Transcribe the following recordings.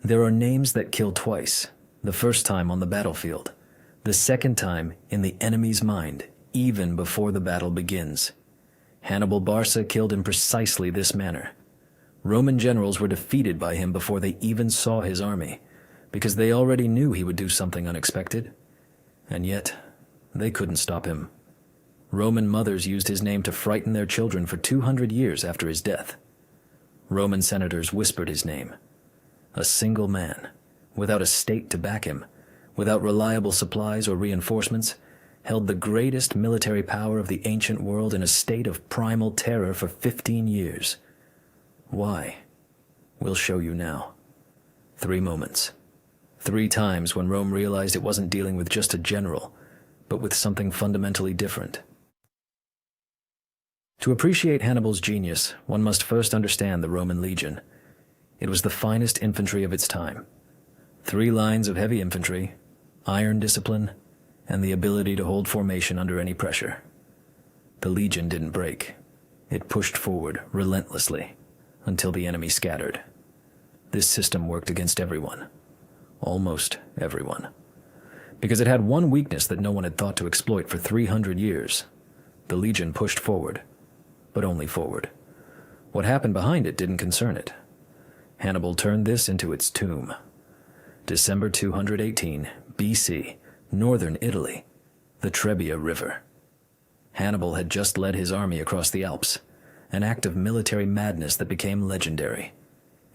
There are names that kill twice, the first time on the battlefield, the second time in the enemy's mind, even before the battle begins. Hannibal Barca killed in precisely this manner. Roman generals were defeated by him before they even saw his army, because they already knew he would do something unexpected. And yet, they couldn't stop him. Roman mothers used his name to frighten their children for 200 years after his death. Roman senators whispered his name. A single man, without a state to back him, without reliable supplies or reinforcements, held the greatest military power of the ancient world in a state of primal terror for 15 years. Why? We'll show you now. 3 moments. 3 times when Rome realized it wasn't dealing with just a general, but with something fundamentally different. To appreciate Hannibal's genius, one must first understand the Roman legion. It was the finest infantry of its time. 3 lines of heavy infantry, iron discipline, and the ability to hold formation under any pressure. The legion didn't break. It pushed forward relentlessly until the enemy scattered. This system worked against everyone. Almost everyone. Because it had one weakness that no one had thought to exploit for 300 years. The legion pushed forward, but only forward. What happened behind it didn't concern it. Hannibal turned this into its tomb. December 218 BC, northern Italy, the Trebia River. Hannibal had just led his army across the Alps, an act of military madness that became legendary.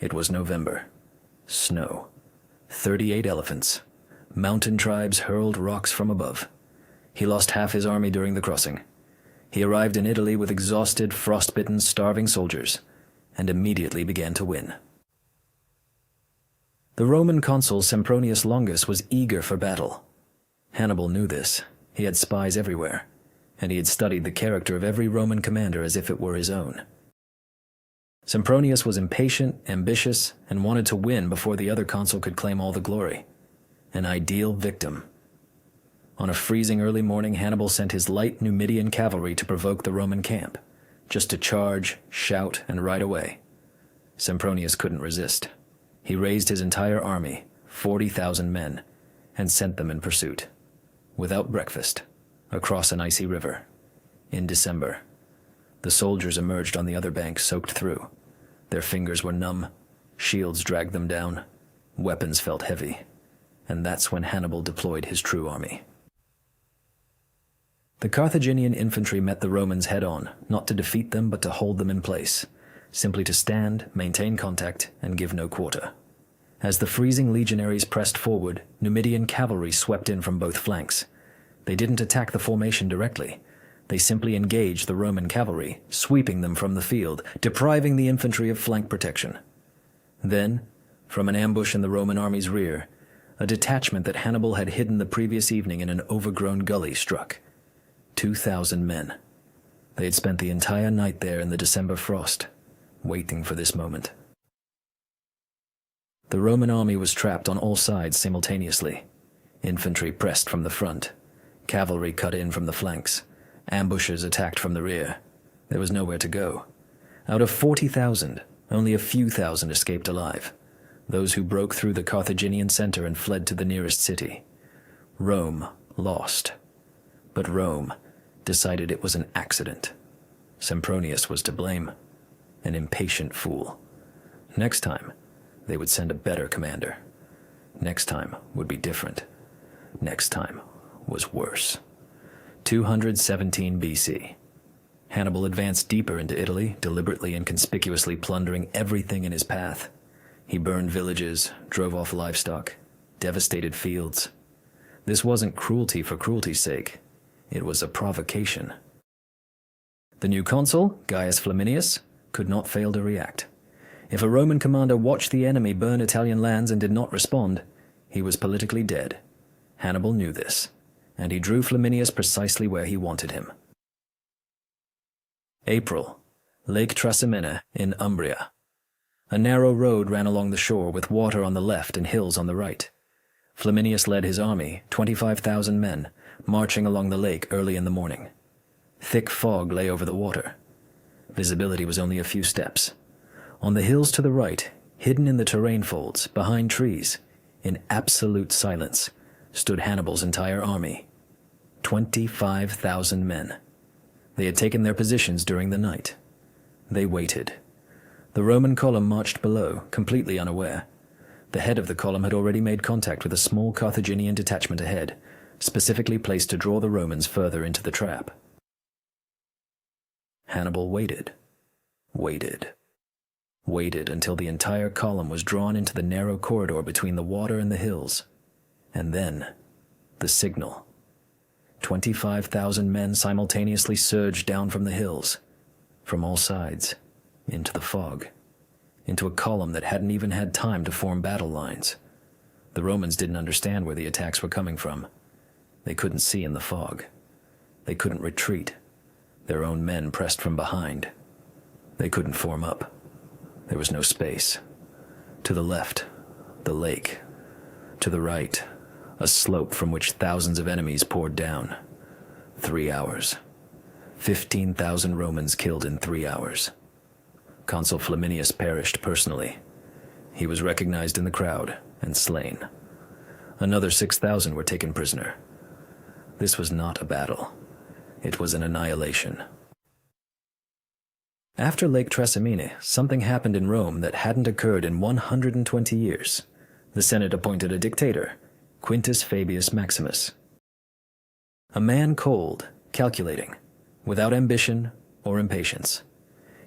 It was November. Snow. 38 elephants. Mountain tribes hurled rocks from above. He lost half his army during the crossing. He arrived in Italy with exhausted, frostbitten, starving soldiers, and immediately began to win. The Roman consul Sempronius Longus was eager for battle. Hannibal knew this. He had spies everywhere, and he had studied the character of every Roman commander as if it were his own. Sempronius was impatient, ambitious, and wanted to win before the other consul could claim all the glory. An ideal victim. On a freezing early morning, Hannibal sent his light Numidian cavalry to provoke the Roman camp, just to charge, shout, and ride away. Sempronius couldn't resist. He raised his entire army, 40,000 men, and sent them in pursuit, without breakfast, across an icy river. In December, the soldiers emerged on the other bank soaked through. Their fingers were numb, shields dragged them down, weapons felt heavy, and that's when Hannibal deployed his true army. The Carthaginian infantry met the Romans head-on, not to defeat them but to hold them in place, simply to stand, maintain contact, and give no quarter. As the freezing legionaries pressed forward, Numidian cavalry swept in from both flanks. They didn't attack the formation directly. They simply engaged the Roman cavalry, sweeping them from the field, depriving the infantry of flank protection. Then, from an ambush in the Roman army's rear, a detachment that Hannibal had hidden the previous evening in an overgrown gully struck. 2,000 men. They had spent the entire night there in the December frost, waiting for this moment. The Roman army was trapped on all sides simultaneously. Infantry pressed from the front. Cavalry cut in from the flanks. Ambushes attacked from the rear. There was nowhere to go. Out of 40,000, only a few thousand escaped alive. Those who broke through the Carthaginian center and fled to the nearest city. Rome lost. But Rome decided it was an accident. Sempronius was to blame. An impatient fool. Next time, they would send a better commander. Next time would be different. Next time was worse. 217 BC. Hannibal advanced deeper into Italy, deliberately and conspicuously plundering everything in his path. He burned villages, drove off livestock, devastated fields. This wasn't cruelty for cruelty's sake. It was a provocation. The new consul, Gaius Flaminius, could not fail to react. If a Roman commander watched the enemy burn Italian lands and did not respond, he was politically dead. Hannibal knew this, and he drew Flaminius precisely where he wanted him. April, Lake Trasimene in Umbria. A narrow road ran along the shore with water on the left and hills on the right. Flaminius led his army, 25,000 men, marching along the lake early in the morning. Thick fog lay over the water. Visibility was only a few steps. On the hills to the right, Hidden in the terrain folds, behind trees, in absolute silence, stood Hannibal's entire army. 25,000 men. They had taken their positions during the night. They waited. The Roman column marched below, completely unaware. The head of the column had already made contact with a small Carthaginian detachment ahead, specifically placed to draw the Romans further into the trap. Hannibal waited. Waited until the entire column was drawn into the narrow corridor between the water and the hills. And then, the signal. 25,000 men simultaneously surged down from the hills, from all sides, into the fog, into a column that hadn't even had time to form battle lines. The Romans didn't understand where the attacks were coming from. They couldn't see in the fog. They couldn't retreat. Their own men pressed from behind. They couldn't form up. There was no space. To the left, the lake. To the right, a slope from which thousands of enemies poured down. 3 hours. 15,000 Romans killed in 3 hours. Consul Flaminius perished personally. He was recognized in the crowd and slain. Another 6,000 were taken prisoner. This was not a battle. It was an annihilation. After Lake Trasimene, something happened in Rome that hadn't occurred in 120 years. The Senate appointed a dictator, Quintus Fabius Maximus. A man cold, calculating, without ambition or impatience.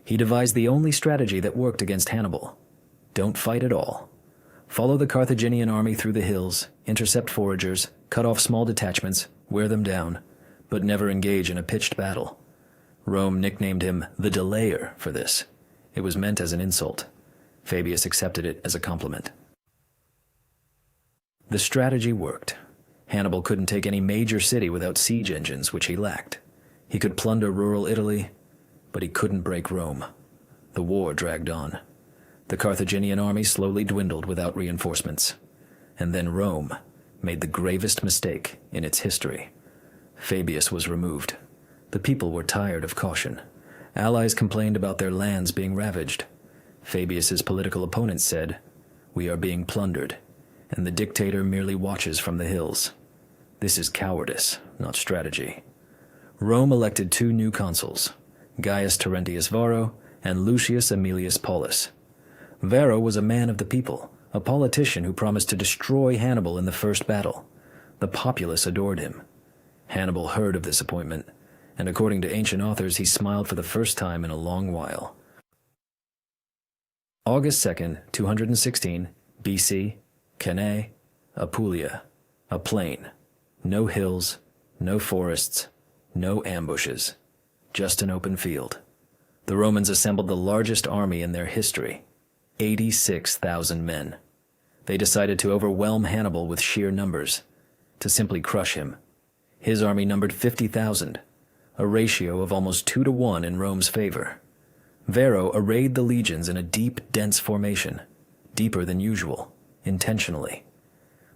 He devised the only strategy that worked against Hannibal. Don't fight at all. Follow the Carthaginian army through the hills, intercept foragers, cut off small detachments, wear them down, but never engage in a pitched battle. Rome nicknamed him the Delayer for this. It was meant as an insult. Fabius accepted it as a compliment. The strategy worked. Hannibal couldn't take any major city without siege engines, which he lacked. He could plunder rural Italy, but he couldn't break Rome. The war dragged on. The Carthaginian army slowly dwindled without reinforcements. And then Rome made the gravest mistake in its history. Fabius was removed. The people were tired of caution. Allies complained about their lands being ravaged. Fabius's political opponents said, "We are being plundered," and the dictator merely watches from the hills. This is cowardice, not strategy. Rome elected 2 new consuls, Gaius Terentius Varro and Lucius Aemilius Paulus. Varro was a man of the people, a politician who promised to destroy Hannibal in the first battle. The populace adored him. Hannibal heard of this appointment, and according to ancient authors, he smiled for the first time in a long while. August 2nd, 216, BC, Cannae, Apulia, a plain. No hills, no forests, no ambushes, just an open field. The Romans assembled the largest army in their history, 86,000 men. They decided to overwhelm Hannibal with sheer numbers, to simply crush him. His army numbered 50,000, a ratio of almost 2 to 1 in Rome's favor. Varro arrayed the legions in a deep, dense formation, deeper than usual, intentionally.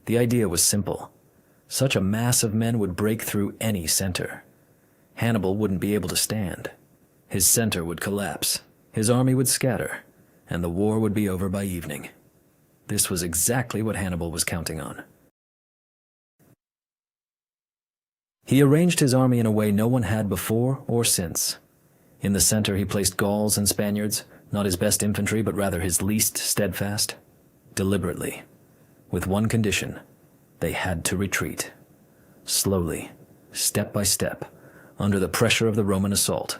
The idea was simple. Such a mass of men would break through any center. Hannibal wouldn't be able to stand. His center would collapse, his army would scatter, and the war would be over by evening. This was exactly what Hannibal was counting on. He arranged his army in a way no one had before or since. In the center he placed Gauls and Spaniards, not his best infantry but rather his least steadfast, deliberately, with one condition: they had to retreat. Slowly, step by step, under the pressure of the Roman assault,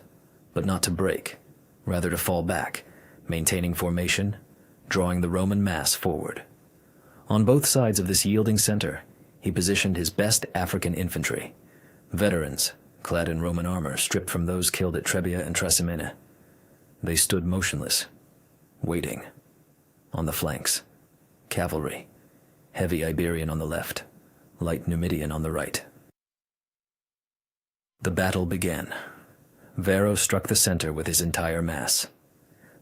but not to break, rather to fall back, maintaining formation, drawing the Roman mass forward. On both sides of this yielding center, he positioned his best African infantry, veterans, clad in Roman armor stripped from those killed at Trebia and Trasimene. They stood motionless, waiting. On the flanks, cavalry, heavy Iberian on the left, light Numidian on the right. The battle began. Varro struck the center with his entire mass.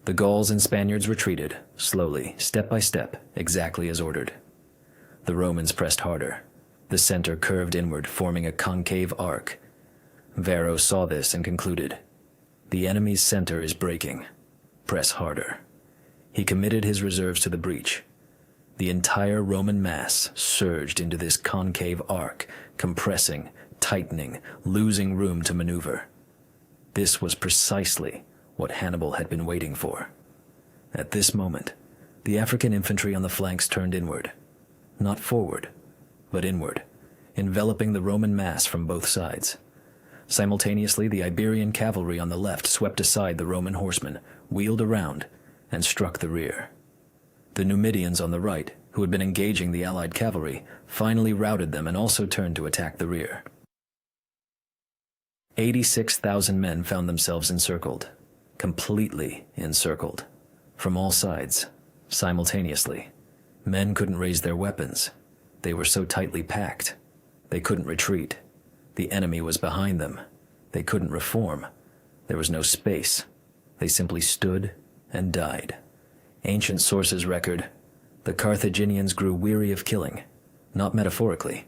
The Gauls and Spaniards retreated, slowly, step by step, exactly as ordered. The Romans pressed harder. The center curved inward, forming a concave arc. Varro saw this and concluded, "The enemy's center is breaking. Press harder." He committed his reserves to the breach. The entire Roman mass surged into this concave arc, compressing, tightening, losing room to maneuver. This was precisely what Hannibal had been waiting for. At this moment, the African infantry on the flanks turned inward. Not forward, but inward, enveloping the Roman mass from both sides. Simultaneously, the Iberian cavalry on the left swept aside the Roman horsemen, wheeled around, and struck the rear. The Numidians on the right, who had been engaging the Allied cavalry, finally routed them and also turned to attack the rear. 86,000 men found themselves encircled, completely encircled, from all sides, simultaneously. Men couldn't raise their weapons. They were so tightly packed. They couldn't retreat. The enemy was behind them. They couldn't reform. There was no space. They simply stood and died. Ancient sources record, the Carthaginians grew weary of killing, not metaphorically.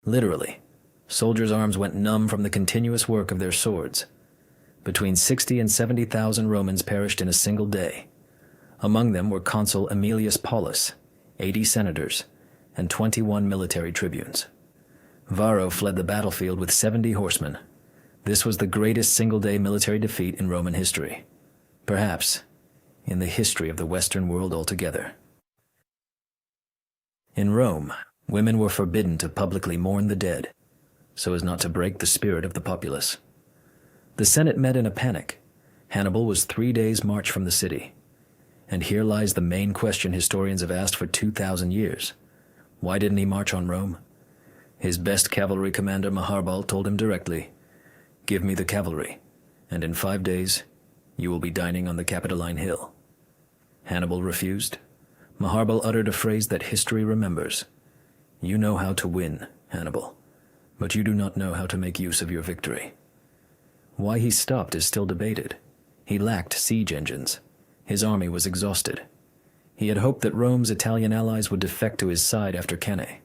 Literally, soldiers' arms went numb from the continuous work of their swords. Between 60 and 70,000 Romans perished in a single day. Among them were Consul Aemilius Paulus, 80 senators, and 21 military tribunes. Varro fled the battlefield with 70 horsemen. This was the greatest single-day military defeat in Roman history. Perhaps in the history of the Western world altogether. In Rome, women were forbidden to publicly mourn the dead, so as not to break the spirit of the populace. The Senate met in a panic. Hannibal was 3 days' march from the city. And here lies the main question historians have asked for 2,000 years. Why didn't he march on Rome? His best cavalry commander Maharbal told him directly, "Give me the cavalry, and in 5 days you will be dining on the Capitoline Hill." Hannibal refused. Maharbal uttered a phrase that history remembers. "You know how to win, Hannibal, but you do not know how to make use of your victory." Why he stopped is still debated. He lacked siege engines. His army was exhausted. He had hoped that Rome's Italian allies would defect to his side after Cannae.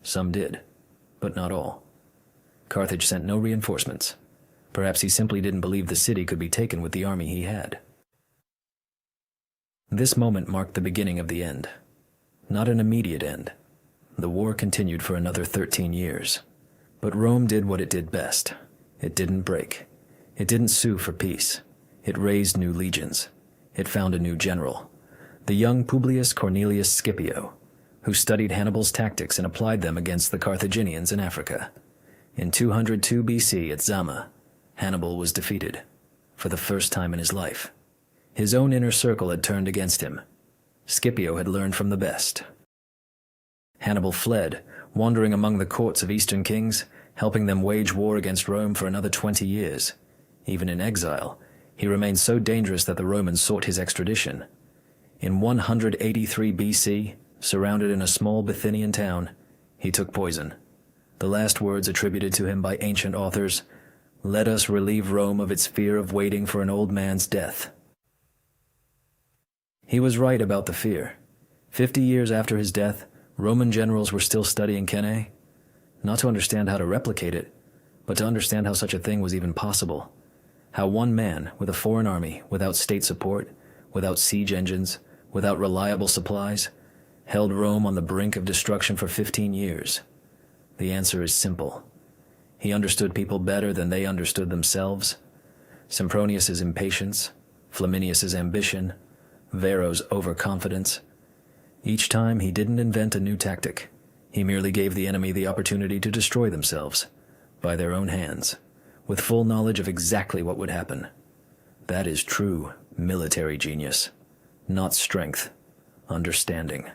Some did, but not all. Carthage sent no reinforcements. Perhaps he simply didn't believe the city could be taken with the army he had. This moment marked the beginning of the end. Not an immediate end. The war continued for another 13 years. But Rome did what it did best. It didn't break. It didn't sue for peace. It raised new legions. It found a new general, the young Publius Cornelius Scipio, who studied Hannibal's tactics and applied them against the Carthaginians in Africa. In 202 BC at Zama, Hannibal was defeated, for the first time in his life. His own inner circle had turned against him. Scipio had learned from the best. Hannibal fled, wandering among the courts of Eastern kings, helping them wage war against Rome for another 20 years. Even in exile, he remained so dangerous that the Romans sought his extradition. In 183 BC, surrounded in a small Bithynian town, he took poison. The last words attributed to him by ancient authors, "Let us relieve Rome of its fear of waiting for an old man's death." He was right about the fear. 50 years after his death, Roman generals were still studying Cannae, not to understand how to replicate it, but to understand how such a thing was even possible. How one man, with a foreign army, without state support, without siege engines, without reliable supplies, held Rome on the brink of destruction for 15 years. The answer is simple. He understood people better than they understood themselves. Sempronius's impatience, Flaminius's ambition, Varro's overconfidence. Each time he didn't invent a new tactic. He merely gave the enemy the opportunity to destroy themselves, by their own hands, with full knowledge of exactly what would happen. That is true military genius, not strength, understanding.